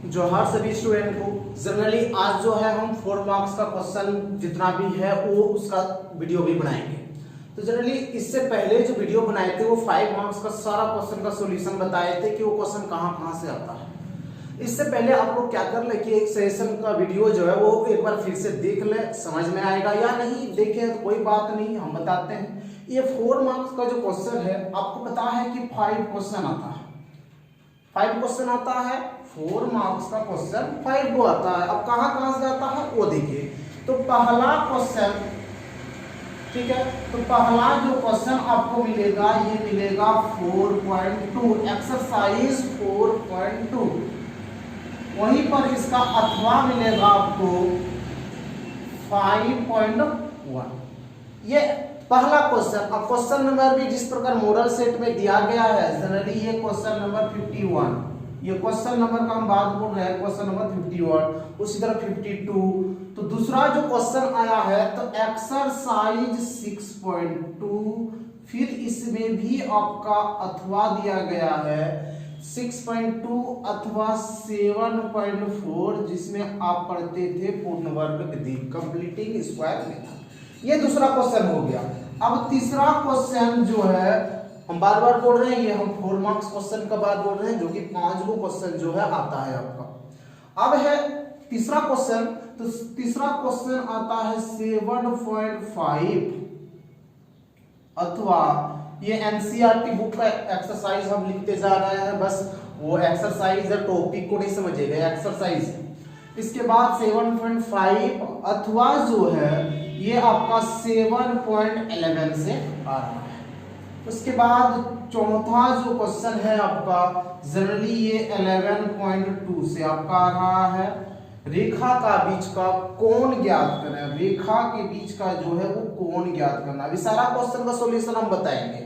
जोहार सभी स्टूडेंट को। जनरली आज जो है हम 4 मार्क्स का क्वेश्चन जितना भी है वो उसका वीडियो भी बनाएंगे। तो जनरली इससे पहले जो वीडियो बनाए थे वो 5 मार्क्स का सारा क्वेश्चन का सॉल्यूशन बताए थे कि वो क्वेश्चन कहाँ से आता है। इससे पहले आप लोग क्या कर ले कि एक सेशन का वीडियो जो है वो एक बार फिर से देख ले, समझ में आएगा, या नहीं देखे तो कोई बात नहीं, हम बताते हैं। ये 4 मार्क्स का जो क्वेश्चन है आपको पता है कि 5 क्वेश्चन आता है, 5 क्वेश्चन आता है, 4 मार्क्स का क्वेश्चन 5 को आता है। अब कहाँ से आता है वो देखिए। तो पहला क्वेश्चन, ठीक है, तो पहला जो क्वेश्चन आपको मिलेगा ये मिलेगा 4.2, एक्सरसाइज 4.2। वहीं पर इसका अथवा मिलेगा आपको 5.1। ये पहला क्वेश्चन। अब क्वेश्चन नंबर भी जिस प्रकार मॉडल सेट में दिया गया है, जनरली ये क्वेश्चन नंबर 51, ये क्वेश्चन नंबर का हम बात बोल रहे हैं, क्वेश्चन नंबर 51, उसी तरह 52। तो दूसरा जो क्वेश्चन आया है तो एक्सरसाइज 6.2, फिर इसमें भी आपका अथवा दिया गया है 6.2 अथवा 7.4, जिसमें आप पढ़ते थे पूर्ण वर्ग विधि, कंप्लीटिंग स्क्वायर मेथड। ये दूसरा क्वेश्चन हो गया। अब तीसरा क्वेश्चन जो है हम बार बार बोल रहे हैं, ये हम 4 मार्क्स क्वेश्चन का बात बोल रहे हैं, जो कि 5 गो क्वेश्चन जो है आता है आपका। अब है तीसरा क्वेश्चन, तो तीसरा क्वेश्चन आता है 7.5 अथवा ये एनसीईआरटी बुक का एक्सरसाइज हम लिखते जा रहे हैं, बस वो एक्सरसाइज है, टॉपिक को नहीं समझिएगा, एक्सरसाइज। इसके बाद 7.5 अथवा जो है ये आपका 7.11 से आ रहा है। उसके बाद चौथा जो क्वेश्चन है आपका, जनरली ये 11.2 से आपका आ रहा है, रेखा का बीच का कोण ज्ञात करना, रेखा के बीच का जो है वो कोण ज्ञात करना। अभी सारा क्वेश्चन का सॉल्यूशन हम बताएंगे।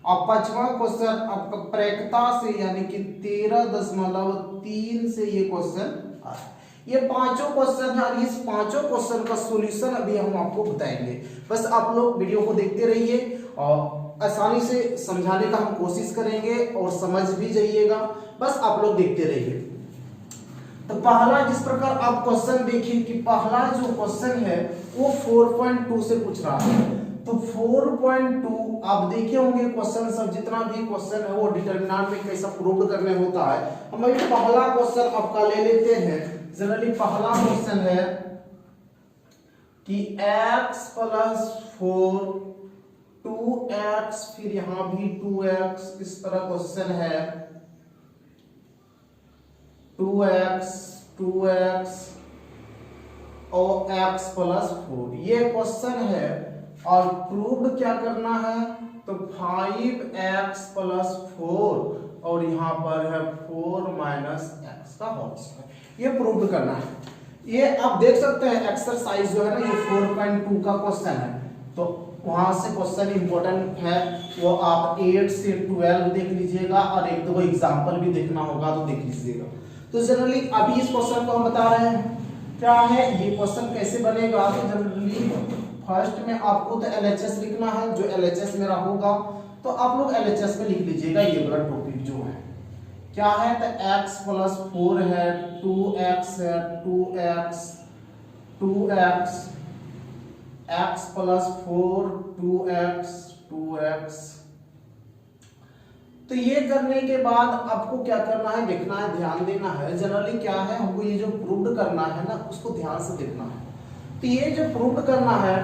और पांचवा क्वेश्चन आपका प्रेक्षता से, यानी कि 13.3 से ये क्वेश्चन आ रहा है। ये पांचों क्वेश्चन है और इस पांचों क्वेश्चन का सॉल्यूशन अभी हम आपको बताएंगे। बस आप लोग वीडियो को देखते रहिए और आसानी से समझाने का हम कोशिश करेंगे और समझ भी जाइएगा, बस आप लोग देखते रहिए। तो पहला जिस प्रकार आप क्वेश्चन देखिए कि पहला जो क्वेश्चन है वो 4.2 से पूछ रहा है। तो 4.2 आप देखे होंगे क्वेश्चन सब, जितना भी क्वेश्चन है वो डिटरमिनेंट में कैसा प्रूव करने होता है। हम अभी पहला क्वेश्चन आपका ले लेते हैं। जनरली पहला क्वेश्चन है कि x + 4 2x, फिर यहां भी 2x, इस तरह क्वेश्चन है 2x और x + 4, ये क्वेश्चन है। और प्रूव्ड क्या करना है, तो 5x + 4 और यहां पर है 4 - x का होल स्क्वायर, ये प्रूव्ड करना है। ये आप देख सकते हैं एक्सरसाइज जो है ना, ये 4.2 का क्वेश्चन है, तो वहां से क्वेश्चन इंपॉर्टेंट है, वो आप 8 से 12 देख लीजिएगा और एक दो एग्जांपल भी देखना होगा तो देख लीजिएगा। तो जनरली अभी इस क्वेश्चन को हम बता रहे हैं क्या है, ये क्वेश्चन कैसे बनेगा। तो जनरली फर्स्ट में आपको तो LHS लिखना है, जो LHS मेरा होगा तो आप लोग LHS में लिख लीजिएगा। ये वाला टॉपिक जो है क्या है, तो x + 4 है, 2x है, 2x x + 4 2x। तो ये करने के बाद आपको क्या करना है, देखना है, ध्यान देना है। जनरली क्या है, हमको ये जो प्रूव्ड करना है ना उसको ध्यान से देखना है। तो ये जो प्रूव्ड करना है,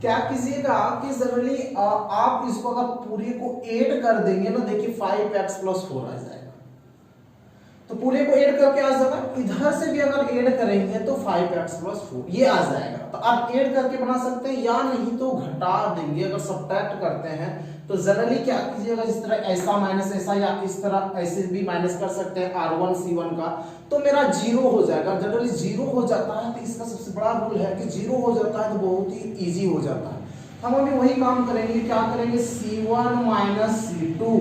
क्या कीजिएगा कि जनरली आप इसको अगर पूरे को ऐड कर देंगे ना, देखिए 5x + 4 आ जाएगा। तो पूरे को ऐड करके आ जाएगा, इधर से भी अगर ऐड करेंगे तो 5x + 4 ये आ जाएगा। तो आप ऐड करके बना सकते हैं, या नहीं तो घटा देंगे। अगर सब्ट्रैक्ट करते हैं तो जनरली क्या कीजिएगा, इस तरह ऐसा माइनस ऐसा, या इस तरह ऐसे भी माइनस कर सकते हैं R1 C1 का, तो मेरा 0 हो जाएगा। जनरली 0 हो जाता है तो इसका सबसे बड़ा रूल है कि 0 हो जाता है तो बहुत ही इजी हो जाता है। हम अभी वही काम करेंगे, क्या करेंगे, C1 - C2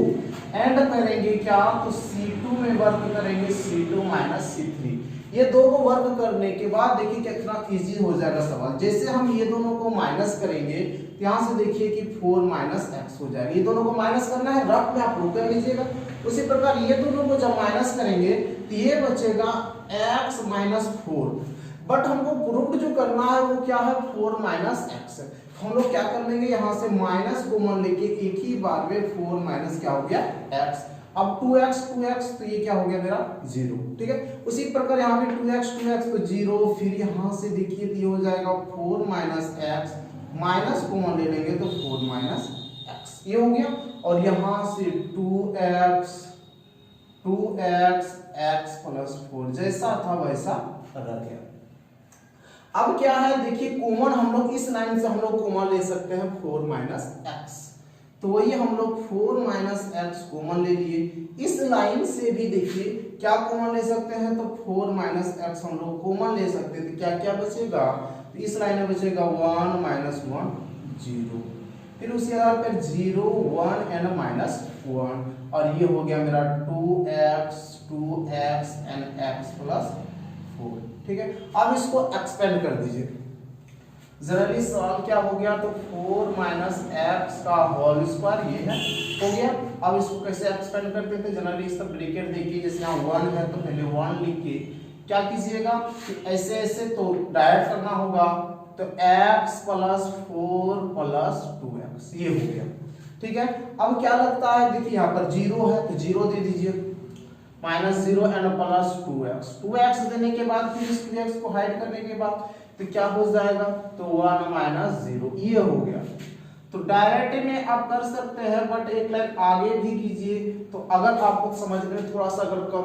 एंड करेंगे क्या, तो C2 में वर्ग करेंगे C2 - C3। ये दो को वर्ग करने के बाद देखिए कितना इजी हो जाएगा सवाल। जैसे हम ये दोनों को माइनस करेंगे, यहां से देखिए कि 4 - x हो जाएगा। ये दोनों को माइनस करना है, रफ में आप लोग कर लीजिएगा, उसी प्रकार ये दोनों को जब माइनस करेंगे तो ये बचेगा x माइनस 4। बट हमको प्रूफ जो करना है वो क्या है 4 माइनस एक्स है। हम लोग क्या कर लेंगे यहाँ से माइनस कॉमन लेके एक ही बार में 4 माइनस क्या हो गया x। अब 2x तो ये क्या हो गया मेरा 0, ठीक है। उसी प्रकार यहाँ पे 2x तो 0, फिर यहाँ से देखिए तो ये हो जाएगा 4 माइनस एक्स, माइनस कॉमन ले लेंगे तो 4 माइनस एक्स ये हो गया। और यहाँ से 2x x प्लस 4 जैसा था वैसा रह गया। अब क्या है देखिए कॉमन हम लोग इस लाइन से हम लोग कॉमन ले सकते हैं 4 माइनस एक्स, तो वही हम लोग 4 माइनस एक्स कॉमन ले लिए। इस लाइन से भी देखिए क्या कॉमन ले सकते हैं तो 4 माइनस एक्स हम लोग कॉमन ले सकते थे। क्या क्या बचेगा तो इस लाइन में बचेगा 1 माइनस 1 0, फिर उसी आधार पर 0 1 एंड माइनस 1 और ये हो गया मेरा 2x एंड x प्लस 4, ठीक है। अब इसको एक्सपेंड कर दीजिए। जनरली सवाल क्या हो गया तो 4 माइनस एक्स का होल स्क्वायर ये है हो गया। अब इसको कैसे एक्सपेंड करते थे जनरली इस तरफ ब्रैकेट देखिए, जैसे यहाँ 1 है तो पहले 1 लिख के क्या कीजिएगा कि ऐसे ऐसे तो डायरेक्ट करना होगा तो x प्लस 4 प्लस 2x ये हो गया, ठीक है। अब क्या लगता है देखिए यहाँ पर 0 है तो 0 दे दीजिए, माइनस 0 एंड प्लस 2x देने के बाद फिर इस 2x को हाइड करने के बाद तो क्या हो जाएगा तो 1 माइनस 0 ये हो गया। तो डायरेक्ट में आप कर सकते हैं बट एक लाइन आगे भी कीजिए। तो अगर आपको समझ में थोड़ा सा अगर कम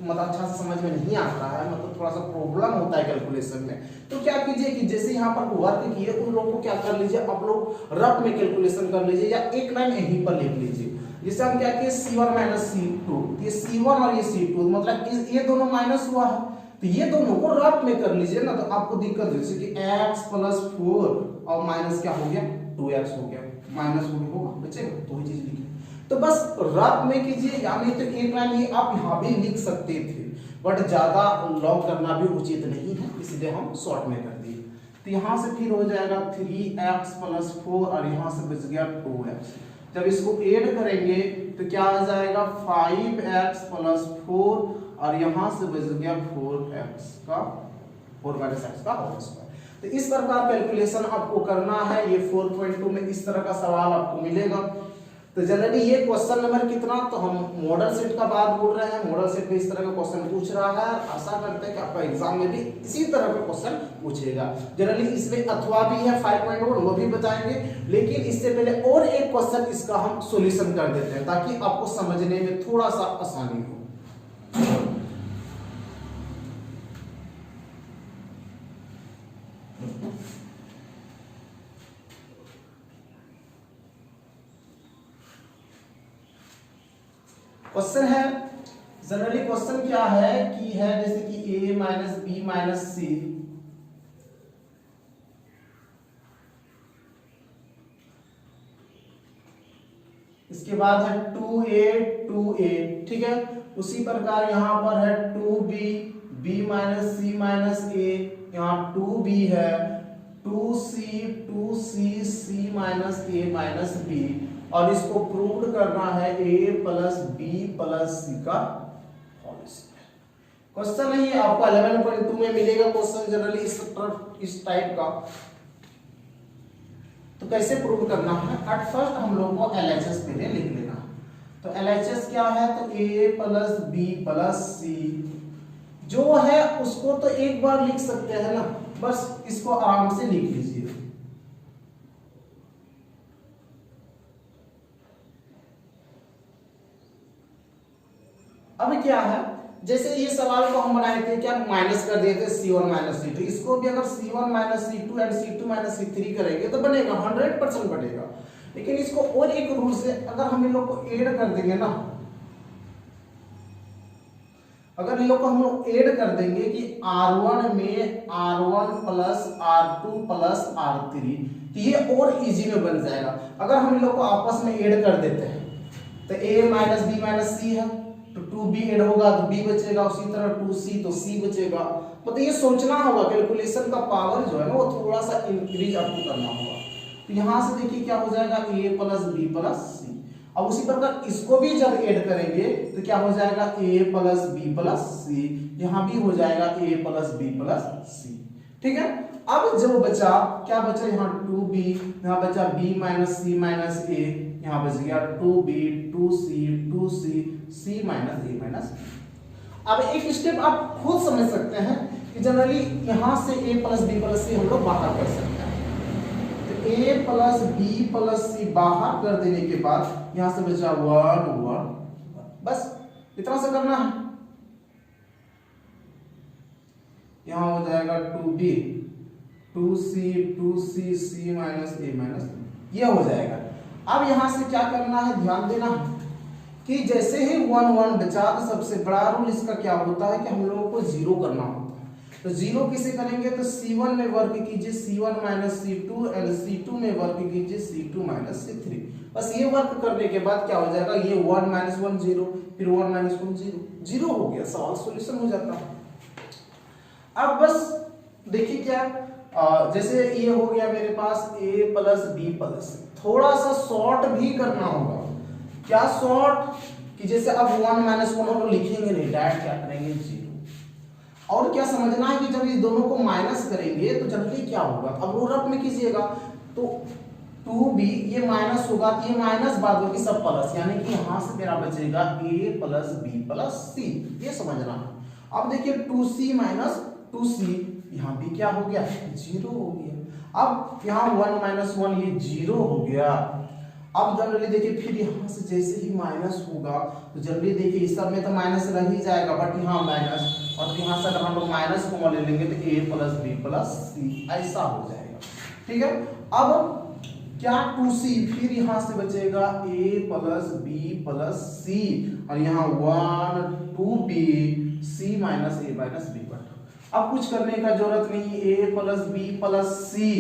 मतलब अच्छा से समझ में नहीं आ रहा है, मतलब थोड़ा सा प्रॉब्लम होता है कैलकुलेशन में, तो क्या कीजिए कि जैसे यहाँ पर वर्क किए उन लोगों को क्या कर लीजिए आप लोग रफ में कैलकुलेशन कर लीजिए या एक लाइन यहीं पर लिख लीजिए। जैसे हम क्या किए C1 माइनस C2, ये C1 और ये C2 मतलब ये दोनों माइनस हुआ है तो ये दोनों को रफ में कर लीजिए ना, तो आपको दिक्कत जैसे कि x प्लस 4 और माइनस क्या हो गया 2x हो गया, माइनस होगा बचेगा तो वही चीज लिखिए। तो बस रफ में कीजिए या नहीं तो एक लाइन ये आप यहाँ भी लिख सकते थे बट ज्यादा लॉन्ग करना भी उचित नहीं है, इसलिए हम शॉर्ट में कर दिए। तो यहाँ से फिर हो जाएगा 3x प्लस 4 और यहाँ से बच गया 2x। जब इसको ऐड करेंगे तो क्या आ जाएगा 5x प्लस 4 और यहाँ से बच गया 4 माइनस x का होल स्क्वायर। तो इस प्रकार कैलकुलेशन आपको करना है। ये 4.2 में इस तरह का सवाल आपको मिलेगा। तो जनरली ये क्वेश्चन नंबर कितना, तो हम मॉडल सेट का बात बोल रहे हैं, मॉडल सेट में इस तरह का क्वेश्चन पूछ रहा है। आशा करते हैं कि आपका एग्जाम में भी इसी तरह का क्वेश्चन पूछेगा। जनरली इसमें अथवा भी है 5.1 वो भी बताएंगे, लेकिन इससे पहले और एक क्वेश्चन इसका हम सॉल्यूशन कर देते हैं ताकि आपको समझने में थोड़ा सा आसानी हो। क्वेश्चन है जनरली क्वेश्चन क्या है कि है जैसे कि a माइनस बी माइनस सी, इसके बाद है 2a, ठीक है। उसी प्रकार यहां पर है 2b, b minus c minus a, यहाँ 2b है, 2c, c minus a minus b और इसको प्रूव करना है a plus b plus c का होल स्क्वायर। क्वेश्चन है ये आपको 11.2 में मिलेगा क्वेश्चन जनरली इस टाइप का। तो कैसे प्रूव करना है, एट फर्स्ट हम लोग को LHS पहले लिख लेना है। तो LHS क्या है तो a plus b plus c जो है उसको तो एक बार लिख सकते हैं ना, बस इसको आराम से लिख लीजिए। अब क्या है जैसे ये सवाल को हम बनाए थे क्या माइनस कर दिए थे C1 माइनस C2, इसको भी अगर C1 minus C2 and C2 minus C3 करेंगे तो बनेगा 100% बनेगा। लेकिन इसको और एक रूल से अगर हम इन लोग को ऐड कर देंगे ना, अगर इन लोग को हम लोग ऐड कर देंगे कि R1 में R1 plus R2 plus R3 तो ये और इजी में बन जाएगा। अगर हम इन लोग को आपस में ऐड कर देते हैं तो a minus b minus c है तो 2b ऐड होगा तो b बचेगा, उसी तरह 2c तो c बचेगा। मतलब ये सोचना होगा, कैलकुलेशन का पावर जो है ना वो थोड़ा सा इंक्रीज आपको करना होगा। तो यहाँ से देखिए क्या हो जाएगा a plus b plus c अब उसी प्रकार इसको भी जब ऐड करेंगे तो क्या हो जाएगा a प्लस बी प्लस सी, यहां भी हो जाएगा a प्लस बी प्लस सी। ठीक है, अब जो बचा क्या बचा, यहाँ 2b, यहाँ बचा b minus c minus a, यहाँ बच गया 2b 2c 2c c minus a minus. अब एक स्टेप आप खुद समझ सकते हैं कि जनरली यहां से a प्लस बी प्लस सी हम लोग बाहर कर सकते हैं। तो a प्लस बी प्लस सी बाहर कर देने के बाद यहां से बचा 1 1, बस इतना सा करना है। यहां हो जाएगा 2b 2c 2c c minus a minus, ये हो जाएगा। अब यहां से क्या करना है, ध्यान देना है कि जैसे ही 1 1 बचा तो सबसे बड़ा रूल इसका क्या होता है कि हम लोगों को जीरो करना होता है। तो जीरो किसे करेंगे, तो c1 में वर्ग कीजिए c1 माइनस c2 और c2 में वर्ग कीजिए c2 माइनस c3। बस ये वर्क करने के बाद क्या हो जाएगा, ये 1 माइनस 1 0, फिर 1 माइनस 1 0, जीरो हो गया, सवाल सॉल्यूशन हो जाता है। अब बस देखिए क्या, जैसे ये हो गया मेरे पास a प्लस बी प्लस, थोड़ा सा शॉर्ट भी करना होगा। क्या शॉर्ट, कि जैसे अब 1 माइनस 1 हम लोग लिखेंगे नहीं, डायरेक्ट क्या करेंगे जीरो। और क्या समझना है कि जब ये दोनों को माइनस करेंगे तो जनरली क्या होगा, अब वो रफ में कीजिएगा तो 2b ये माइनस होगा तो ये माइनस बाद होगी सब प्लस, यानी कि यहां से मेरा बचेगा a प्लस बी प्लस सी, ये समझना है। अब देखिए 2c माइनस 2c, यहाँ भी क्या हो गया, जीरो हो गया। अब यहाँ 1 माइनस 1 ये जीरो हो गया। अब जनरली देखिए फिर यहाँ से जैसे ही माइनस होगा तो जनरली देखिए इस सब में तो माइनस रह ही जाएगा, बट यहाँ माइनस, और यहाँ से अगर हम लोग माइनस को ले लेंगे तो a प्लस बी प्लस सी ऐसा हो जाएगा। ठीक है, अब क्या 2c, फिर यहाँ से बचेगा a प्लस बी प्लस सी, और यहाँ 1 2b c minus a minus b। अब कुछ करने का जरूरत नहीं, a प्लस बी प्लस सी,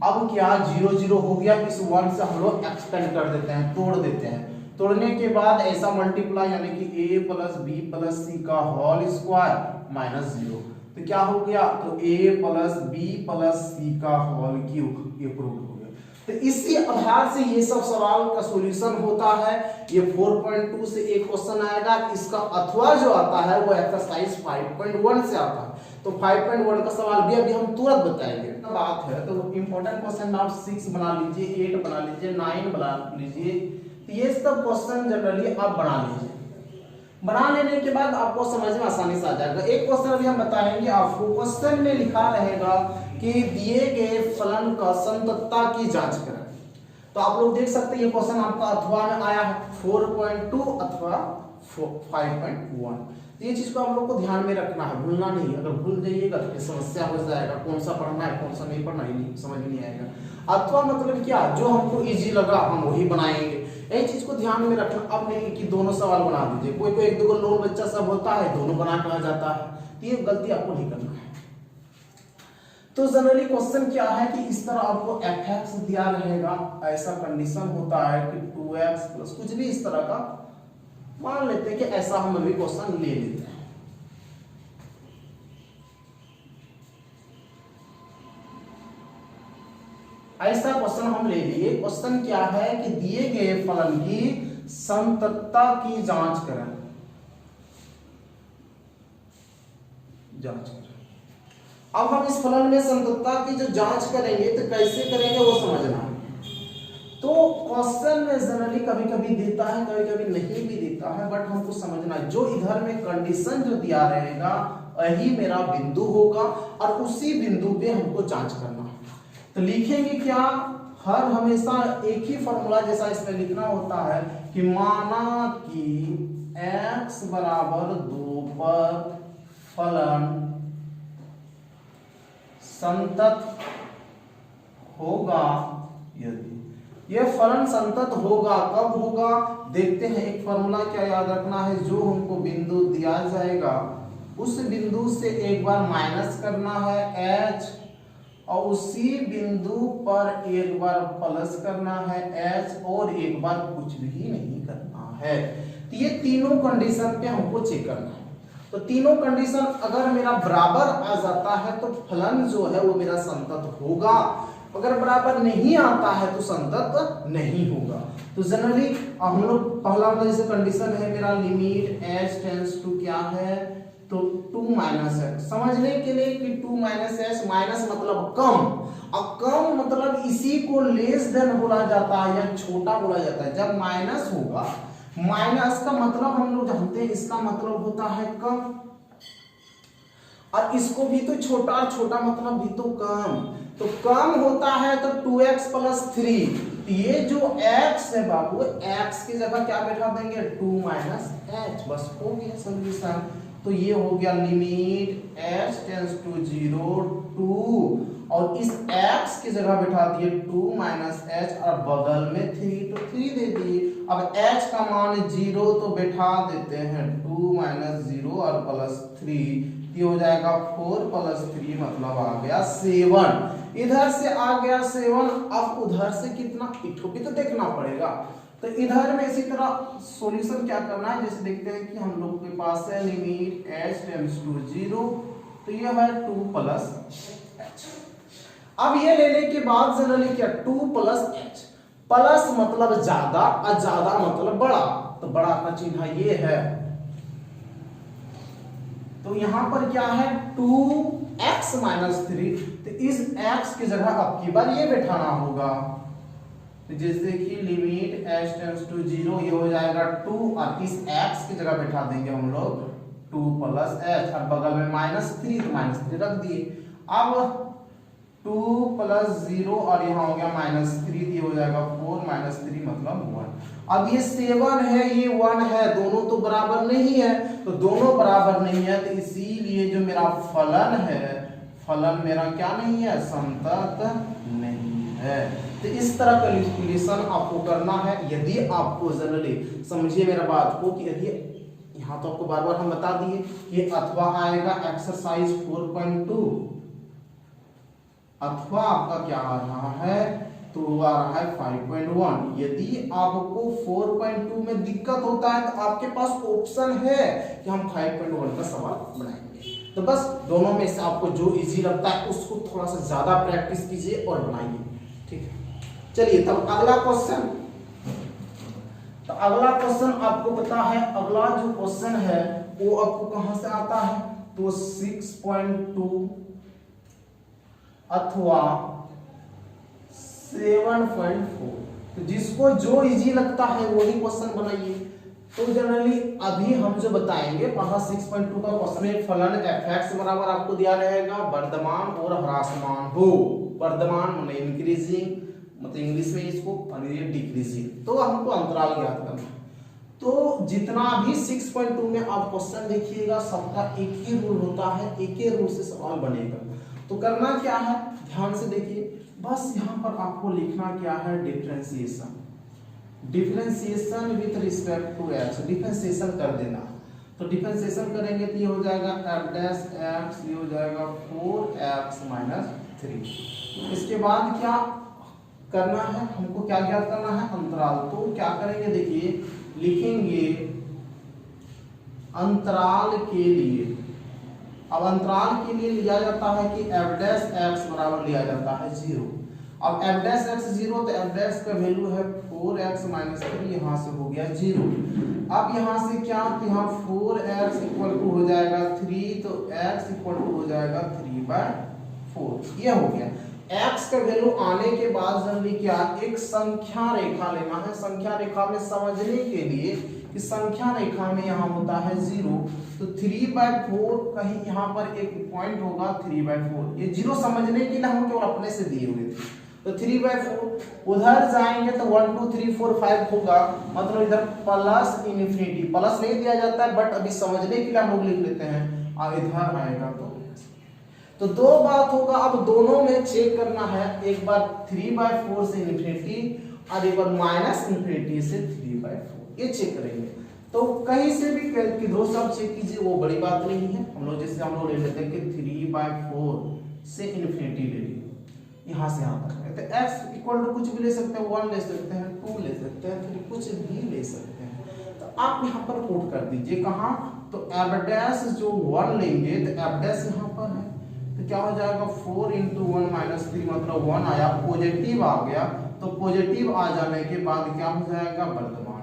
अब क्या 0 0 हो गया, इस 1 से हम लोग एक्सपेंड कर देते हैं, तोड़ देते हैं। तोड़ने के बाद ऐसा मल्टीप्लाई, यानी कि a प्लस बी प्लस सी का होल स्क्वायर माइनस 0, तो क्या हो गया, तो a प्लस बी प्लस सी का होल क्यूब, ये प्रूव हो गया। तो इसी आधार से ये सब सवाल का सॉल्यूशन होता है। ये 4.2 से एक क्वेश्चन आएगा, इसका अथवा जो आता है वो एक्सरसाइज 5.1 से आता है। तो 5.1 का सवाल भी अभी हम तुरंत बताएंगे। बात है तो इंपॉर्टेंट क्वेश्चन आप 6 बना लीजिए, 8 बना लीजिए, 9 बना लीजिए, तो ये सब क्वेश्चन जनरली आप बना लीजिए। बना लेने के बाद आपको समझ में आसानी से आ जाएगा। एक क्वेश्चन अभी हम बताएंगे आपको, क्वेश्चन में लिखा रहेगा कि दिए गए फलन का संततता की जांच करें। तो आप लोग देख सकते हैं ये क्वेश्चन आपका अथवा में आया है 4.2 अथवा 5.1। ये चीज को आप लोग को ध्यान में रखना है, भूलना नहीं। अगर भूल जाइएगा तो समस्या हो जाएगा, कौन सा पढ़ना है कौन सा नहीं पढ़ना है नहीं समझ में नहीं आएगा। अथवा मतलब क्या, जो हमको इजी लगा हम वही बनाएंगे, यही चीज को ध्यान में रखना। अब नहीं कि दोनों सवाल बना दीजिए, कोई कोई एक दो लोन बच्चा सब होता है दोनों बना के आ जाता है, तो ये गलती आपको नहीं करना है। तो जनरली क्वेश्चन क्या है कि इस तरह आपको fx दिया रहेगा, ऐसा कंडीशन होता है कि 2x प्लस कुछ भी इस तरह का मान लेते हैं कि ऐसा हम अभी क्वेश्चन ले लेते हैं। ऐसा क्वेश्चन हम ले लिए। क्वेश्चन क्या है कि दिए गए फलन की संततता की जांच करें। अब हम इस फलन में संततता की जो जांच करेंगे तो कैसे करेंगे वो समझना है। तो क्वेश्चन में जनरली कभी कभी देता है कभी कभी नहीं भी देता है, बट हमको समझना है जो इधर में कंडीशन जो दिया रहेगा वही मेरा बिंदु होगा और उसी बिंदु पे हमको जांच करना है। तो लिखेंगे क्या, हर हमेशा एक ही फॉर्मूला जैसा इसमें लिखना होता है कि माना कि x बराबर 2 पर फलन संतत होगा। यदि यह फलन संतत होगा, कब होगा देखते हैं। एक फॉर्मूला क्या याद रखना है, जो हमको बिंदु दिया जाएगा उस बिंदु से एक बार माइनस करना है h, और उसी बिंदु पर एक बार प्लस करना है h, और एक बार कुछ भी नहीं करना है। तो ये तीनों कंडीशन पे हमको चेक करना है। तो तीनों कंडीशन अगर मेरा बराबर आ जाता है तो फलन जो है वो मेरा संतत होगा। अगर बराबर नहीं आता है तो संतत नहीं होगा। तो जनरली हम लोग पहला वाला जैसे कंडीशन है मेरा लिमिट h टेंड्स टू क्या है तो 2 माइनस एक्स, समझने के लिए कि 2 माइनस एच, माइनस मतलब कम, और कम मतलब इसी को लेस देन बोला जाता है या छोटा बोला जाता है। जब माइनस होगा, माइनस का मतलब हम लोग जानते हैं इसका मतलब होता है कम, और इसको भी तो छोटा, और छोटा मतलब भी तो कम, तो कम होता है तो 2x प्लस 3। ये जो x है बाबू, x की जगह क्या बैठा देंगे 2 माइनस एच, बस हो गया सॉल्यूशन। तो ये हो गया लिमिट h टेंड्स टू 0 2, और इस x की जगह बैठा दिए 2 माइनस एच और बगल में 3, तो 3 दे दिए। अब h का मान 0 तो बैठा देते हैं 2 माइनस 0 और प्लस 3, ये हो जाएगा 4 प्लस 3 मतलब आ गया 7। इधर से आ गया 7, अब उधर से कितना इठो भी तो देखना पड़ेगा। तो इधर में इसी तरह सॉल्यूशन क्या करना है, जैसे देखते हैं कि हम लोग के पास है लिमिट h टेंड्स टू 0, तो ये है 2 प्लस h। अब ये लेने के बाद जनरली क्या 2 प्लस h, प्लस मतलब ज्यादा और ज्यादा मतलब बड़ा, तो बड़ा का चिन्ह ये है, तो यहां पर क्या है 2x माइनस 3, तो इस x की जगह अब की बार ये बैठाना होगा। तो जैसे कि लिमिट h टेंड्स टू 0, ये हो जाएगा 2, और इस x की जगह बैठा देंगे हम लोग 2 प्लस h, और बगल में माइनस 3, तो माइनस 3 रख दिए। अब 2 प्लस 0 और यहाँ हो गया माइनस 3, ये हो जाएगा 4 माइनस 3 मतलब 1। अब ये 7 है, ये 1 है, दोनों तो बराबर नहीं है, तो दोनों बराबर नहीं है, तो इसीलिए जो मेरा फलन है, फलन मेरा क्या नहीं है, संतत नहीं है। तो इस तरह कैलकुलेशन आपको करना है। यदि आपको जनरली समझिए मेरा बात को कि यदि यहाँ तो आपको बार बार हम बता दिए कि अथवा आएगा एक्सरसाइज 4.2, अथवा आपका क्या आ रहा है तो आ रहा है 5.1। यदि आपको 4.2 में दिक्कत होता है तो आपके पास ऑप्शन है कि हम 5.1 का सवाल बनाएंगे। तो बस दोनों में से आपको जो इजी लगता है उसको थोड़ा सा ज्यादा प्रैक्टिस कीजिए और बनाइए, ठीक है। चलिए तब अगला क्वेश्चन, तो अगला क्वेश्चन आपको पता है, अगला जो क्वेश्चन है वो आपको कहां से आता है तो 6.2 अथवा 7.4, तो जिसको जो इजी लगता है वही क्वेश्चन बनाइए। तो जनरली अभी हम जो बताएंगे पहला 6.2 का क्वेश्चन में फलन fx बराबर आपको दिया रहेगा वर्धमान और ह्रासमान हो, वर्धमान माने इंक्रीजिंग, मतलब इंग्लिश में इसको डिक्रीजिंग, तो हमको अंतराल ज्ञात करना है। तो जितना भी 6.2 में आप क्वेश्चन देखिएगा सबका एक ही रूल होता है, एक ही रूल से सवाल बनेगा। तो करना क्या है ध्यान से देखिए, बस यहाँ पर आपको लिखना क्या है differentiation, differentiation with respect to x, differentiation कर देना। तो डिफरेंशिएशन करेंगे तो ये हो जाएगा f डैश x, ये हो जाएगा 4x माइनस 3। इसके बाद क्या करना है, हमको क्या ज्ञात करना है अंतराल। तो क्या करेंगे देखिए, लिखेंगे अंतराल के लिए, अब अंतराल के लिए लिया जाता है कि f डैश x बराबर लिया जाता है 0। अब f डैश x 0, तो f डैश का वैल्यू है 4x माइनस 3, यहाँ से हो गया 0। अब यहाँ से क्या, तो यहाँ 4x इक्वल टू हो जाएगा 3, तो x इक्वल टू हो जाएगा 3/4, ये हो गया। x का वैल्यू आने के बाद जनरली क्या एक संख्या रेखा लेना है। संख्या रेखा में समझने के लिए कि संख्या रेखा में यहाँ होता है 0, तो 3/4 कहीं यहाँ पर एक पॉइंट होगा 3/4, ये 0 समझने के लिए हम केवल अपने से दिए हुए थे। तो 3/4 उधर जाएंगे तो 1 2 3 4 5 होगा, मतलब इधर प्लस इन्फिनिटी, प्लस नहीं दिया जाता है बट अभी समझने के लिए हम लोग लिख लेते हैं। और इधर आएगा तो दो बात होगा, अब दोनों में चेक करना है, एक बार 3/4 से इन्फिनिटी और एक बार माइनस इन्फिनिटी से 3/4, ये चेक करेंगे। तो कहीं से भी किधरों से आप चेक कीजिए, वो बड़ी बात नहीं है। हम लोग जैसे हम लोग ले लेते हैं कि 3/4 से इन्फिनिटी ले लिए, यहाँ से यहाँ तक है, तो x इक्वल टू कुछ भी ले सकते हैं, 1 ले सकते हैं, 2 ले सकते हैं, 3 कुछ भी ले सकते हैं। तो आप यहाँ पर पुट कर दीजिए कहाँ, तो f डैश जो 1 लेंगे तो f डैश यहाँ पर है, तो क्या हो जाएगा 4 इंटू 1 माइनस 3 मतलब 1 आया, पॉजिटिव आ गया। तो पॉजिटिव आ जाने के बाद क्या हो जाएगा वर्धमान,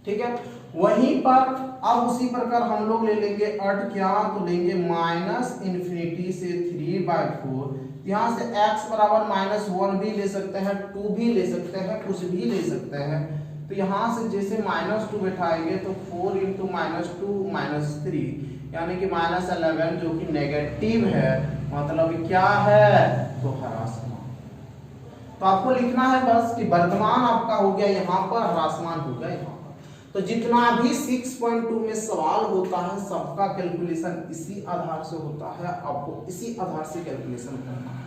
ठीक है। वहीं पर अब उसी प्रकार हम लोग ले लेंगे अर्ध क्या, तो लेंगे माइनस इन्फिनिटी से 3/4। यहाँ से x बराबर -1 भी ले सकते हैं, 2 भी ले सकते हैं, कुछ भी ले सकते हैं। तो यहाँ से जैसे -2 बैठाएंगे तो 4 इंटू -2 -3 यानी कि -11 जो कि नेगेटिव है, मतलब क्या है तो ह्रासमान। तो आपको लिखना है बस कि वर्धमान आपका हो गया यहाँ पर, ह्रासमान हो गया यहाँ पर। तो जितना भी 6.2 में सवाल होता है सबका कैलकुलेशन इसी आधार से होता है, आपको इसी आधार से कैलकुलेशन करना है।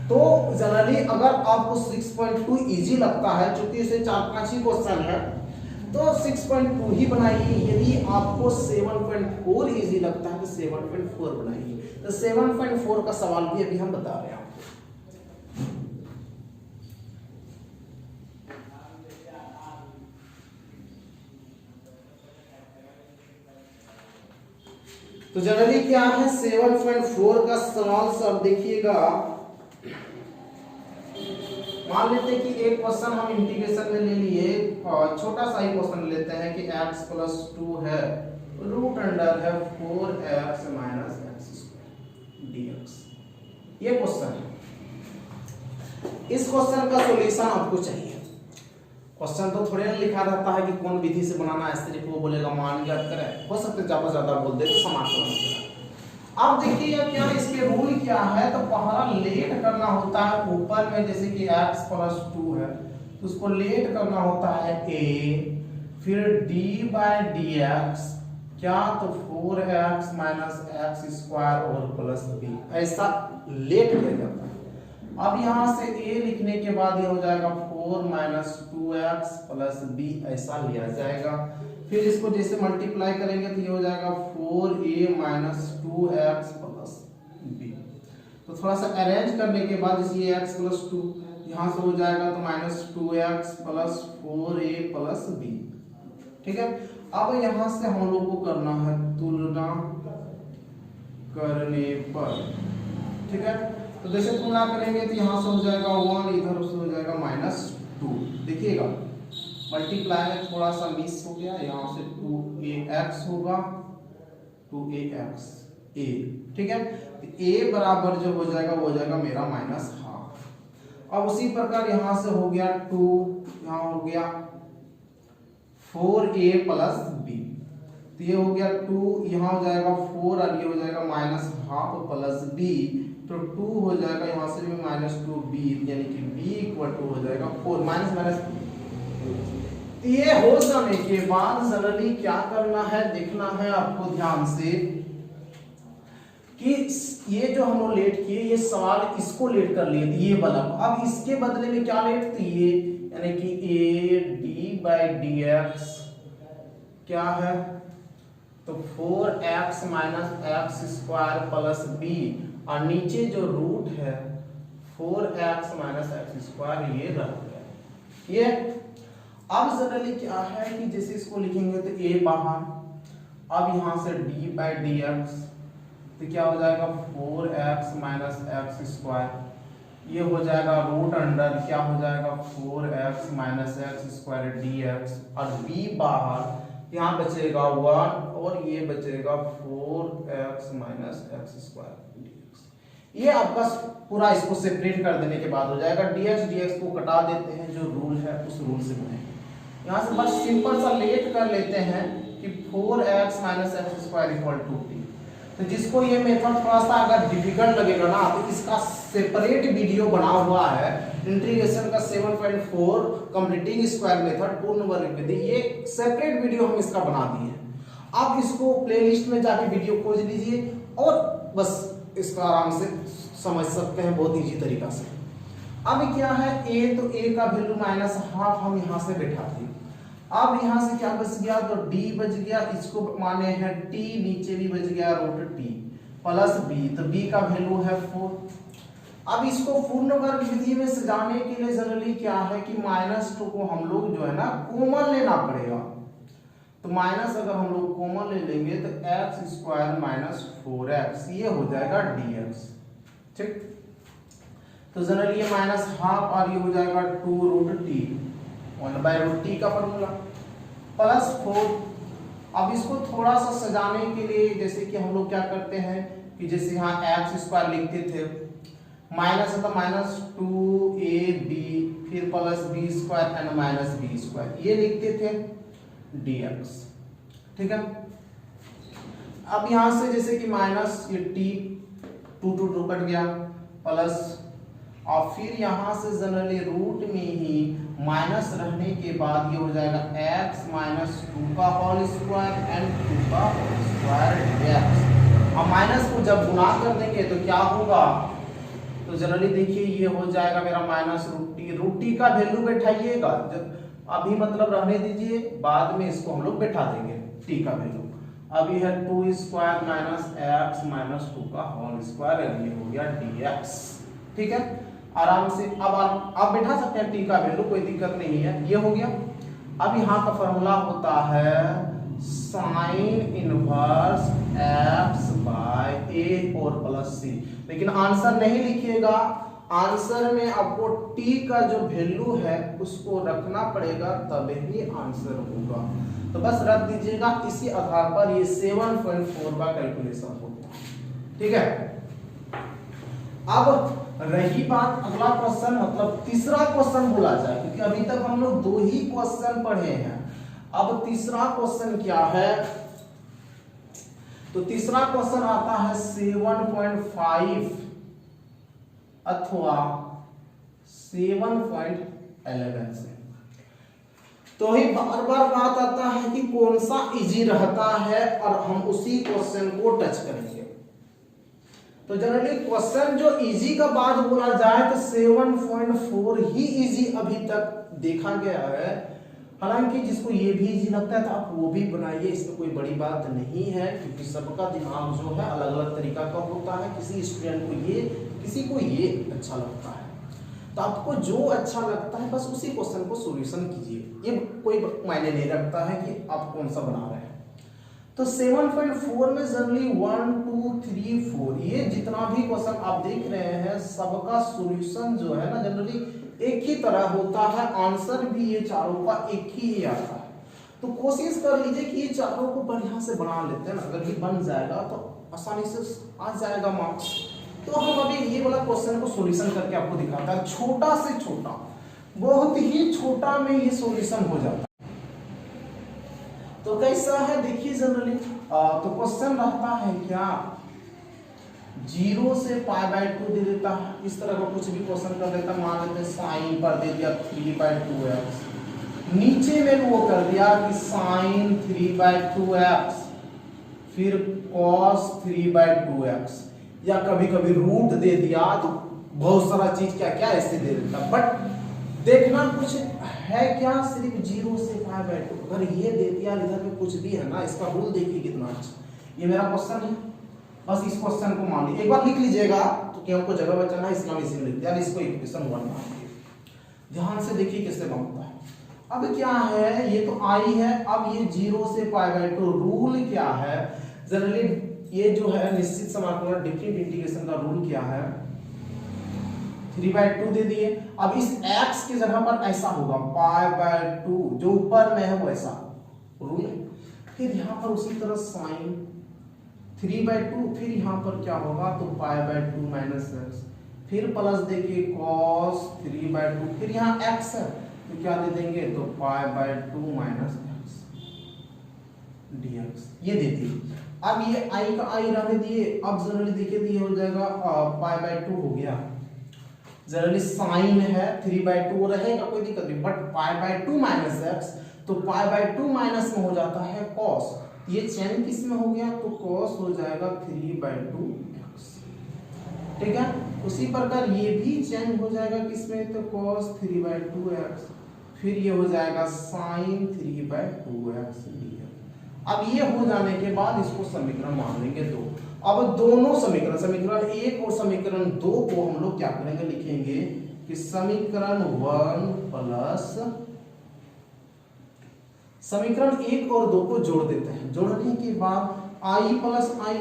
तो जनरली अगर आपको 6.2 इजी लगता है, क्योंकि इसे 4-5 ही क्वेश्चन है, तो 6.2 ही बनाइए। यदि आपको 7.4 इजी लगता है तो 7.4 बनाइए। तो 7.4 का सवाल भी अभी हम बता रहे हैं। तो जनरली क्या है 7.4 का सवाल सब देखिएगा। मान लेते हैं कि एक क्वेश्चन हम इंटीग्रेशन में ले लिए, छोटा सा ही क्वेश्चन लेते हैं कि x + 2 है √है 4x - x² dx। ये क्वेश्चन है। इस क्वेश्चन का सॉल्यूशन आपको चाहिए। क्वेश्चन तो थोड़े ना लिखा रहता है कि कौन विधि से बनाना है, सिर्फ वो बोलेगा मान ज्ञात करें, हो सकता है ज्यादा बोल दे तो समाप्त। अब देखिए क्या इसके रूल क्या है, तो पहला लेट करना होता है ऊपर में, जैसे कि x + 2 है तो उसको लेट करना होता है a, फिर d/dx क्या, तो 4x - x² और प्लस b, ऐसा लेट किया जाता है। अब यहाँ से a लिखने के बाद ये हो जाएगा 4 - 2x + b, ऐसा लिया जाएगा। फिर इसको जैसे मल्टीप्लाई करेंगे तो ये हो जाएगा 4a - 2x + b। तो थोड़ा सा अरेंज करने के बाद जैसे x + 2 यहाँ से हो जाएगा तो -2x + 4a + b, ठीक है। अब यहाँ से हम लोग को करना है तुलना करने पर, ठीक है। तो जैसे तुलना करेंगे तो यहाँ से हो जाएगा 1, इधर से हो जाएगा -2। देखिएगा मल्टीप्लाई में थोड़ा सा मिस हो गया, यहाँ से 2ax होगा 2ax a, ठीक है। तो a बराबर जो हो जाएगा वो हो जाएगा मेरा -12। अब उसी प्रकार यहाँ से हो गया 2, यहाँ हो गया 4a + b, तो ये हो गया 2, यहाँ हो जाएगा 4 और ये हो जाएगा -12 + b, तो 2 हो जाएगा यहाँ से भी -2b, यानी कि b = हो जाएगा 4 माइनस। ये हो जाने के बाद जनरली क्या करना है, देखना है आपको ध्यान से कि ये जो हम लोग लेट किए, ये सवाल इसको लेट कर लिए थे, ये वाला। अब इसके बदले में क्या लेट थी ये, यानी कि a d/dx क्या है, तो 4x - x² + b, और नीचे जो रूट है 4x - x², ये रह गया ये। अब जनरली क्या है कि जैसे इसको लिखेंगे तो a बाहर, अब यहां से d/dx तो क्या हो जाएगा 4x - x², ये हो जाएगा रूट अंडर क्या हो जाएगा 4x - x² dx, और b बाहर, यहाँ बचेगा 1 और ये बचेगा 4x - x² dx। ये आपका पूरा इसको सेपरेट कर देने के बाद हो जाएगा। dx को कटा देते हैं, जो रूल है उस रूल से बनेगा। यहाँ से बस सिंपल सा लेट कर लेते हैं कि 4x - x² = t। तो जिसको ये मेथड थोड़ा सा अगर डिफिकल्ट लगेगा ना, तो इसका सेपरेट वीडियो बना हुआ है इंटीग्रेशन का 7.4 कंप्लीटिंग स्क्वायर मेथड पूर्ण वर्ग विधि, ये सेपरेट वीडियो हम इसका बना दिए हैं। आप इसको प्लेलिस्ट में जाके वीडियो खोज लीजिए और बस इसका आराम से समझ सकते हैं बहुत इजी तरीका से। अब क्या है a, तो a का वैल्यू -12 हम यहाँ से बैठा दिए। अब यहाँ से क्या बच गया, तो d बच गया, इसको माने हैं t, नीचे भी बच गया √t + b, तो b का वैल्यू है 4। अब इसको पूर्ण वर्ग विधि में सजाने के लिए जनरली क्या है कि -2 को हम लोग जो है ना कॉमन लेना पड़ेगा। तो माइनस अगर हम लोग कॉमन ले लेंगे तो एक्स स्क्वायर माइनस 4x ये हो जाएगा dx। ठीक, तो जनरली ये माइनस हाफ और ये हो जाएगा 2√t 1/√t का फॉर्मूला प्लस 4। अब इसको थोड़ा सा सजाने के लिए जैसे कि हम लोग क्या करते हैं कि जैसे यहाँ एक्स स्क्वायर लिखते थे, माइनस है तो माइनस 2ab फिर plus b square and minus b square ये लिखते थे dx। ठीक है, अब यहां से जैसे कि माइनस ये t 2 कट गया प्लस और फिर यहां से जनरली रूट में ही माइनस रहने के बाद ये हो जाएगा x माइनस 2 का होल स्क्वायर एंड 2 का होल स्क्वायर dx। अब माइनस को जब गुणा कर देंगे तो क्या होगा, तो जनरली देखिए ये हो जाएगा मेरा माइनस रूट टी का वैल्यू बैठाइएगा, जब अभी मतलब रहने दीजिए, बाद में इसको हम लोग बैठा देंगे टी का वैल्यू। अभी है 2 स्क्वायर माइनस एक्स माइनस 2 का होल स्क्वायर, ये हो गया dx। ठीक है, आराम से अब आप बैठा सकते हैं टी का वैल्यू, कोई दिक्कत नहीं है, ये हो गया। अब यहाँ का फॉर्मूला होता है साइन इनवर्स एक्स बाय ए और प्लस सी, लेकिन आंसर नहीं लिखिएगा, आंसर में आपको t का जो वैल्यू है उसको रखना पड़ेगा तब ही आंसर होगा। तो बस रख दीजिएगा, इसी आधार पर ये 7.4 का कैलकुलेशन हो गया। ठीक है, अब रही बात अगला क्वेश्चन, मतलब तीसरा क्वेश्चन बोला जाए, क्योंकि अभी तक हम लोग 2 ही क्वेश्चन पढ़े हैं। अब तीसरा क्वेश्चन क्या है, तो तीसरा क्वेश्चन आता है 7.5 अथवा 7.11 से। तो ही बार बार बात आता है कि कौन सा इजी रहता है और हम उसी क्वेश्चन को टच करेंगे। तो जनरली क्वेश्चन जो इजी का बात बोला जाए तो 7.4 ही इजी अभी तक देखा गया है। हालांकि जिसको ये भी इजी लगता है तो आप वो भी बनाइए, इसमें कोई बड़ी बात नहीं है, क्योंकि सबका दिमाग जो है अलग अलग तरीका का होता है। किसी स्टूडेंट को ये, किसी को ये अच्छा लगता है, तो आपको जो अच्छा लगता है बस उसी क्वेश्चन को सॉल्यूशन कीजिए, ये कोई मायने नहीं रखता है कि आप कौन सा बना रहे हैं। तो 7.4 में जनरली 1 2 3 4 ये जितना भी क्वेश्चन आप देख रहे हैं सबका सॉल्यूशन जो है ना जनरली एक ही तरह होता है, आंसर भी ये चारों का एक ही आता है। तो कोशिश कर लीजिए कि ये चारों को बढ़िया से बना लेते हैं ना, अगर ये बन जाएगा तो आसानी से आ जाएगा मार्क्स। तो हम अभी ये वाला क्वेश्चन को सॉल्यूशन करके आपको दिखाता है, छोटा से छोटा, बहुत ही छोटा में ये सॉल्यूशन हो जाता है। तो कैसा है देखिए जनरली, तो क्वेश्चन रहता है क्या, 0 से π/2 दे देता है, इस तरह का कुछ भी क्वेश्चन कर देता है। मान लेते हैं साइन पर दे दिया 3/2x, नीचे में वो कर दिया कि साइन 3/2x फिर cos 3/2x, या कभी कभी रूट दे दिया, तो बहुत सारा चीज क्या क्या ऐसे दे देता। बट देखना कुछ है क्या, सिर्फ 0 से π/2, अगर ये दे दिया इधर में कुछ भी है ना, इसका रूल देखिए कितना अच्छा। ये मेरा क्वेश्चन है, बस इस क्वेश्चन को मान लीजिए, एक बार लिख लीजिएगा तो क्या आपको जगह बचाना है, इसलिए इसी में लिख दिया, इसको इक्वेशन 1 मान लीजिए। ध्यान से देखिए कैसे बनता है। अब क्या है, ये तो आई है, अब ये 0 से π/2 रूल क्या है, जनरली ये जो है निश्चित समाकलन डिफरेंट इंटीग्रेशन का रूल क्या है, 3/2 दे दिए। अब इस x की जगह पर ऐसा होगा π/2, जो ऊपर में है वो ऐसा रूल है। फिर यहाँ पर उसी तरह साइन 3/2, फिर यहाँ पर क्या होगा तो π/2 माइनस x, फिर प्लस देखिए cos 3/2, फिर यहाँ x है तो क्या दे देंगे तो π/2 माइनस x dx, ये दे दिए। अब ये i का i रहने दिए, अब जनरली देखिए ये हो जाएगा π/2 हो गया, जनरली साइन है 3/2 रहेगा कोई दिक्कत नहीं, बट π/2 माइनस x, तो π/2 माइनस में हो जाता है cos, ये चेन किस में हो गया तो cos हो जाएगा 3/2x। ठीक है, उसी प्रकार ये भी चेंज हो जाएगा किसमें तो cos 3/2x, फिर ये हो जाएगा sin 3/2x dx। अब ये हो जाने के बाद इसको समीकरण मान लेंगे 2। अब दोनों समीकरण, समीकरण 1 और समीकरण 2 को हम लोग क्या करेंगे, लिखेंगे कि समीकरण 1 प्लस समीकरण 1 और 2 को जोड़ देते हैं। जोड़ने के बाद आई प्लस आई,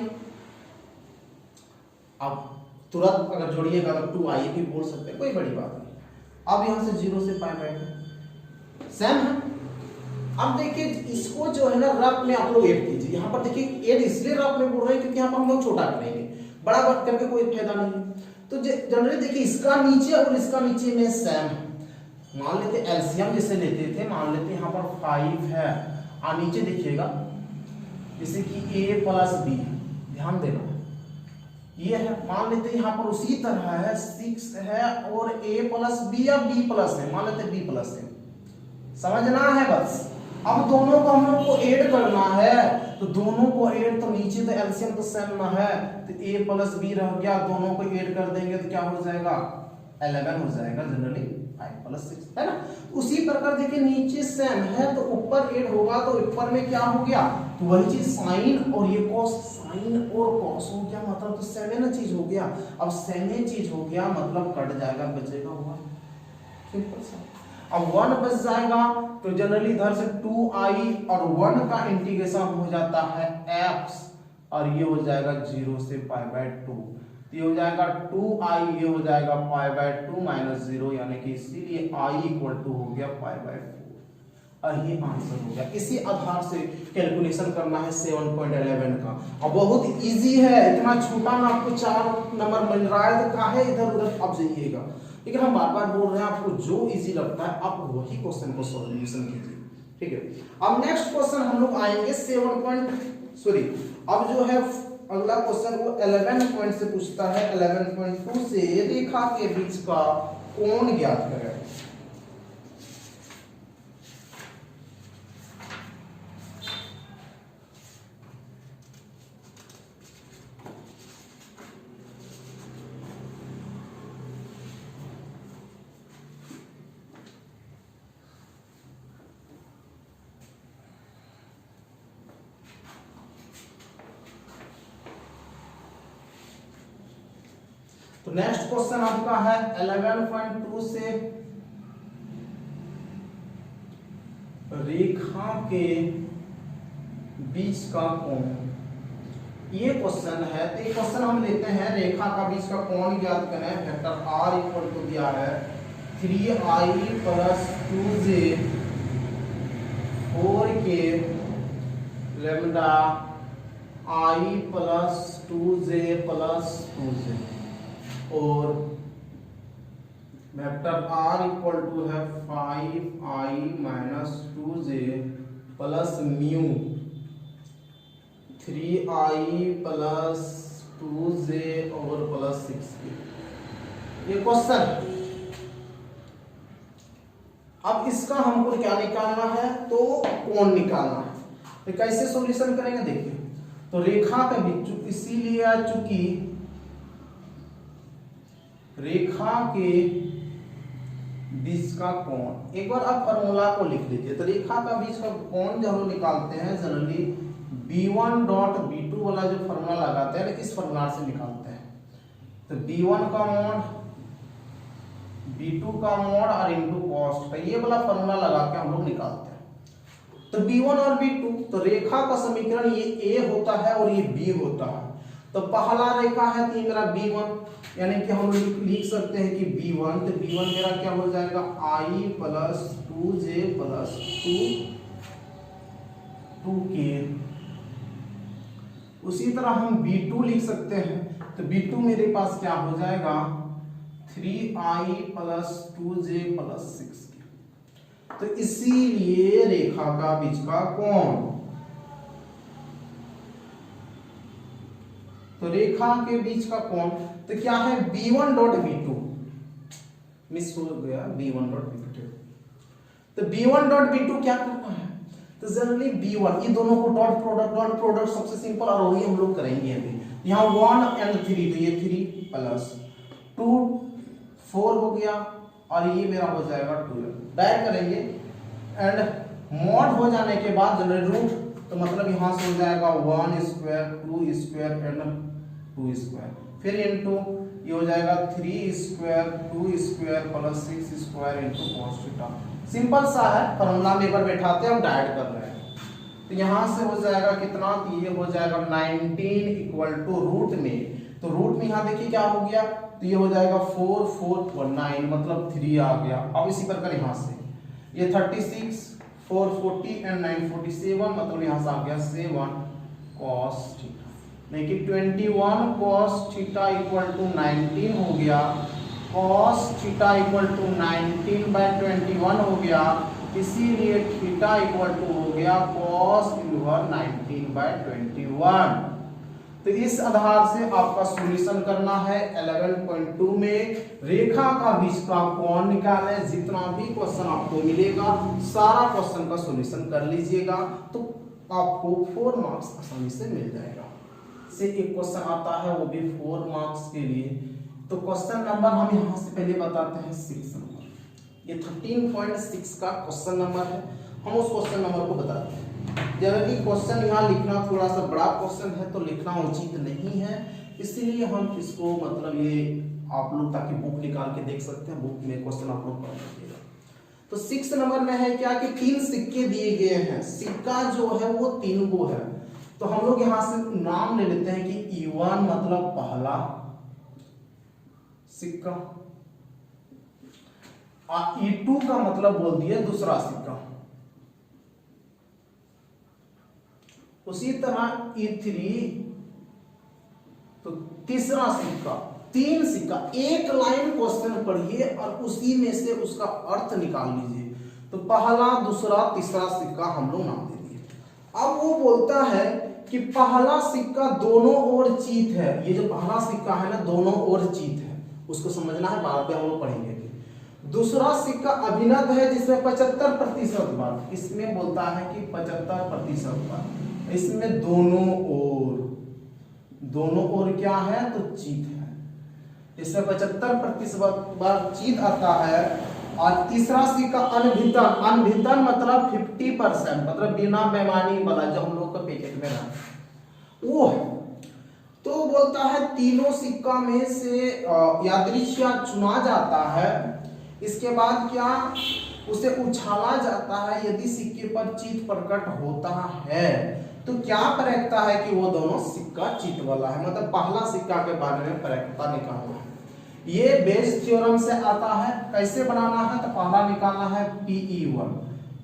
अब तुरंत अगर जोड़िएगा तो 2i भी बोल सकते हैं, कोई बड़ी बात नहीं। अब यहां से 0 से पाई बाय 2 सेम है। अब देखिए इसको जो है ना रफ में आप लोग ऐड कीजिए। यहाँ पर देखिए ऐड इसलिए रफ में बोल रहे हैं क्योंकि यहाँ पर हम लोग छोटा करेंगे, बड़ा करके कोई फायदा नहीं है। तो जनरली देखिए इसका नीचे और इसका नीचे में सेम है। मान लेते एलसीएम जैसे लेते थे, मान लेते यहाँ पर 5 है और नीचे देखिएगा जैसे कि a प्लस बी, ध्यान देना ये है। मान लेते यहाँ पर उसी तरह है 6 है और a प्लस बी या b प्लस है, मान लेते b प्लस है, समझना है बस। अब दोनों को हम लोग को ऐड करना है, तो दोनों को ऐड, तो नीचे तो एलसीएम तो सेम है, तो a प्लस बी रह गया, दोनों को ऐड कर देंगे तो क्या हो जाएगा 11 हो जाएगा, जनरली 5 प्लस 6 है ना। उसी प्रकार देखिए नीचे सेम है तो ऊपर ऐड होगा, तो ऊपर में क्या हो गया, तो वही चीज साइन और ये कॉस, साइन और कॉस हो गया, मतलब तो सेम ना चीज हो गया। अब सेम चीज हो गया मतलब कट जाएगा, बचेगा 1, सिंपल सा। अब 1 बच जाएगा तो जनरली इधर से 2i और 1 का इंटीग्रेशन हो जाता है x और ये हो जाएगा 0 से पाई बाय 2, ये हो जाएगा 2i, ये हो जाएगा पाई बाय 2 माइनस 0, यानी कि इसीलिए i इक्वल टू हो गया पाई बाय 4 और ये आंसर हो गया। इसी आधार से कैलकुलेशन करना है 7.11 का। अब बहुत इजी है, इतना छोटा ना आपको 4 नंबर मिल रहा है तो काहे इधर उधर अब जाइएगा। लेकिन हम बार बार बोल रहे हैं आपको जो इजी लगता है आप वही क्वेश्चन को सॉल्यूशन कीजिए, ठीक है। अब नेक्स्ट क्वेश्चन हम लोग आएंगे अब जो है अगला क्वेश्चन वो 11 पॉइंट से पूछता है। 11.2 से रेखा के बीच का कोण ज्ञात करें। तो नेक्स्ट क्वेश्चन आपका है 11.2 से रेखा के बीच का कोण, ये क्वेश्चन है। तो ये क्वेश्चन हम लेते हैं रेखा का बीच का कोण ज्ञात करें। वेक्टर r इक्वल टू दिया है 3i plus 2j 4k lambda i plus 2j plus 2j और वेक्टर r इक्वल टू है 5i minus 2j plus mu 3i plus 2j और प्लस 6k, ये क्वेश्चन। अब इसका हमको क्या निकालना है, तो कोण निकालना है। तो कैसे सॉल्यूशन करेंगे देखिए। तो रेखा का बीच, इसीलिए चूंकि रेखा के बीच का कोण, एक बार आप फार्मूला को लिख लीजिए। तो रेखा का बीच का कोण जब हम निकालते हैं जनरली b1 डॉट b2 वाला जो फार्मूला लगाते हैं इस फार्मूला से निकालते हैं। तो b1 का मोड b2 का मोड और इनटू कॉस्ट, तो ये वाला फार्मूला लगा के हम लोग निकालते हैं। तो b1 और b2, तो रेखा का समीकरण ये a होता है और ये b होता है। तो पहला रेखा है तो मेरा b1, यानी कि हम लिख सकते हैं कि b1, तो b1 मेरा क्या हो जाएगा i plus 2j plus 2k। उसी तरह हम b2 लिख सकते हैं। तो b2 मेरे पास क्या हो जाएगा 3i plus 2j plus 6k। तो इसीलिए रेखा का बीच का कोण, तो रेखा के बीच का कोण तो क्या है b1 डॉट b2, मिस हो गया b1 डॉट b2। तो b1 डॉट b2 क्या करना है, तो जनरली b1 ये दोनों को डॉट प्रोडक्ट सबसे सिंपल और वही हम लोग करेंगे अभी। यहाँ 1 एंड 3, तो ये 3 प्लस 2 4 हो गया और ये मेरा हो जाएगा 12, डायरेक्ट करेंगे। एंड मॉड हो जाने के बाद जनरली रूट, तो मतलब यहाँ से हो जाएगा 1 स्क्वायर 2 स्क्वायर एंड 2 स्क्वायर, फिर इनटू ये हो जाएगा 3 square 2 square plus 6 square into cos theta. Simple सा है, फॉर्मूला में एक बार बैठाते हैं, हम डायरेक्ट कर रहे हैं। तो यहाँ से हो जाएगा कितना, तो ये हो जाएगा 19 इक्वल टू रूट में, तो रूट में यहाँ देखिए क्या हो गया, तो ये हो जाएगा 4419 मतलब 3 आ गया। अब इसी प्रकार यहाँ से ये 36 440 एंड 947 मतलब यहाँ से आ गया 7 cos थीटा, नहीं कि 21 cos थीटा इक्वल टू 19 हो गया, cos थीटा इक्वल टू 19/21 हो गया, इसीलिए थीटा इक्वल टू हो गया cos इनवर्स 19/21। तो इस आधार से आपका सॉल्यूशन करना है 11.2 में रेखा का बीच का कोण निकालें। जितना भी क्वेश्चन आपको मिलेगा सारा क्वेश्चन का सॉल्यूशन कर लीजिएगा, तो आपको 4 मार्क्स आसानी से मिल जाएगा। से एक क्वेश्चन आता है वो भी 4 मार्क्स के लिए। तो क्वेश्चन नंबर हम यहाँ से पहले बताते हैं 6 नंबर, ये 13.6 का क्वेश्चन नंबर है। हम उस क्वेश्चन नंबर को बताते हैं। जनरली क्वेश्चन यहाँ लिखना थोड़ा सा बड़ा क्वेश्चन है तो लिखना उचित नहीं है, इसलिए हम इसको मतलब ये आप लोग ताकि बुक निकाल के देख सकते हैं, बुक में क्वेश्चन आप लोग पढ़ लीजिएगा। तो 6 नंबर में है क्या कि 3 सिक्के दिए गए हैं, सिक्का जो है वो 3 गो है। तो हम लोग यहाँ से नाम ले लेते हैं कि E1 मतलब पहला सिक्का, E2 का मतलब बोल दिए दूसरा सिक्का, उसी तरह E3 तो तीसरा सिक्का। 3 सिक्का, एक लाइन क्वेश्चन पढ़िए और उसी में से उसका अर्थ निकाल लीजिए। तो पहला दूसरा तीसरा सिक्का हम लोग नाम दे दिए। अब वो बोलता है कि पहला सिक्का दोनों ओर चीत है, ये जो पहला सिक्का है ना दोनों ओर चीत है, उसको समझना है, बाद में हम लोग पढ़ेंगे। दूसरा सिक्का अभिनव है जिसमें 75% बार, इसमें बोलता है कि 75% बार, इसमें दोनों ओर क्या है तो चीत है, इसमें 75% बार चीत आता है। और तीसरा सिक्का अनभितन मतलब 50% मतलब बिना बेईमानी वाला, जो हम लोग का पैकेट में रहा वो है। तो बोलता है तीनों सिक्का में से यादृच्छिक चुना जाता है, इसके बाद क्या उसे उछाला जाता है। यदि सिक्के पर चित प्रकट होता है तो क्या प्रकटता है कि वो दोनों सिक्का चित वाला है, मतलब पहला सिक्का के बारे में प्रकटता निकालना है। ये बेस थ्योरम से आता है। कैसे बनाना है तो पहला निकालना है PE1,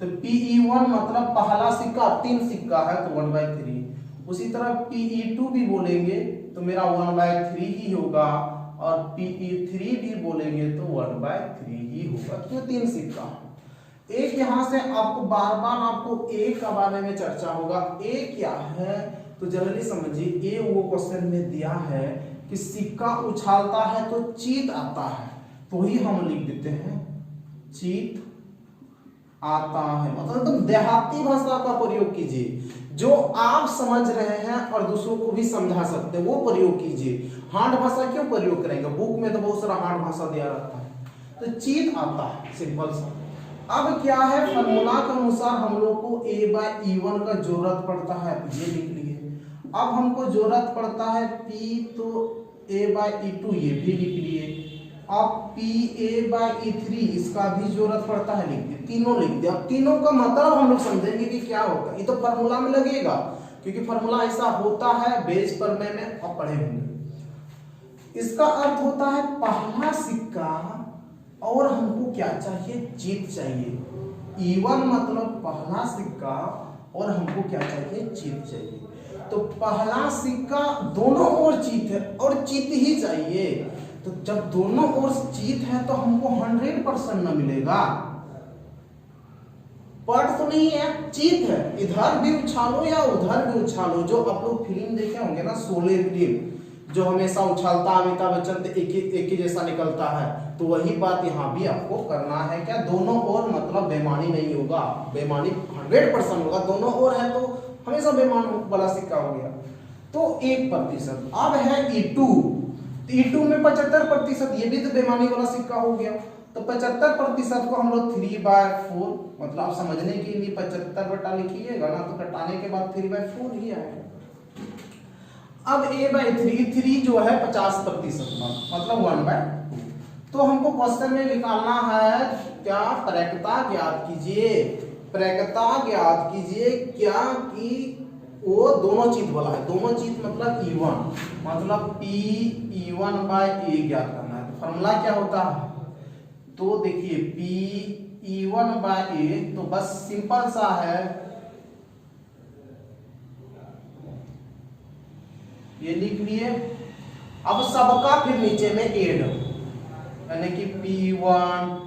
तो PE1 मतलब पहला सिक्का 3 सिक्का है तो 1/3। उसी तरह PE2 भी बोलेंगे तो मेरा 1/3 ही होगा, और PE3 भी बोलेंगे तो 1/3 ही होगा, क्यों 3 सिक्का। एक यहां से आपको बार बार आपको ए का बारे में चर्चा होगा। ए क्या है तो जनरली समझिए, ए वो क्वेश्चन में दिया है कि सिक्का उछालता है तो चीत आता है, तो ही हम लिख देते हैं चीत आता है, मतलब तुम देहाती भाषा का प्रयोग कीजिए, जो आप समझ रहे हैं और दूसरों को भी समझा सकते हैं वो प्रयोग कीजिए। हार्ड भाषा क्यों प्रयोग करेंगे, बुक में तो बहुत सारा हार्ड भाषा दिया रहता है। तो चीत आता है, सिंपल सा। अब क्या है, फॉर्मूला के अनुसार हम लोग को A/E1 का जरूरत पड़ता है, ये लिख लिए। अब हमको जरूरत पड़ता है P, तो A/E2 ये भी लिख लिए। अब PA/E3 इसका भी जरूरत पड़ता है, लिख दिया, तीनों लिख दिया। अब तीनों का मतलब हम लोग समझेंगे कि क्या होगा, ये तो फॉर्मूला में लगेगा क्योंकि फॉर्मूला ऐसा होता है, बेस पर में आप पढ़े होंगे। इसका अर्थ होता है पहला सिक्का और हमको क्या चाहिए, चीत चाहिए। E1 मतलब पहला सिक्का और हमको क्या चाहिए, चीत चाहिए। तो पहला सिक्का दोनों ओर चीत है और चीत ही चाहिए, तो जब दोनों ओर चीत है तो हमको 100% न मिलेगा, पट तो नहीं है, चीत है। इधर भी उछालो या उधर भी उछालो, जो आप लोग फिल्म देखे होंगे ना, शोले फिल्म, जो हमेशा उछालता अमिताभ बच्चन तो एक ही जैसा निकलता है, तो वही बात यहाँ भी आपको करना है। क्या दोनों ओर मतलब बेईमानी नहीं होगा, बेईमानी 100% होगा, दोनों ओर है तो हमेशा बेईमान वाला सिक्का हो गया। तो 1%। अब है E2, E2 में 75%, ये भी तो बेईमानी वाला सिक्का हो गया। तो 75% को हम लोग 3/4 मतलब आप समझने के लिए 75 बटा लिखिएगा ना, तो घटाने के बाद 3/4 ही आएगा। अब A/3 जो है 50% मतलब 1/2, तो हमको क्वेश्चन में निकालना है क्या, प्रैक्टता ज्ञात कीजिए, प्रैक्टता ज्ञात कीजिए क्या कि वो दोनों चीज बोला है, दोनों चीज मतलब E1 मतलब P E1 बाय A ज्ञात करना है। तो फॉर्मूला क्या होता है, तो देखिए P E1 बाय A, तो बस सिंपल सा है, ये लिख लिए। अब सबका फिर नीचे में एड, यानी कि P1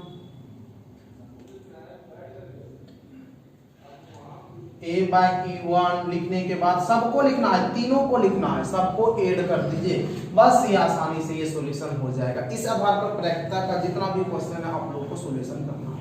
A बाय E1 लिखने के बाद सबको लिखना है, तीनों को लिखना है, सबको ऐड कर दीजिए, बस ये आसानी से ये सॉल्यूशन हो जाएगा। इस आधार पर प्रैक्टिकल का जितना भी क्वेश्चन है आप लोगों को सॉल्यूशन करना है।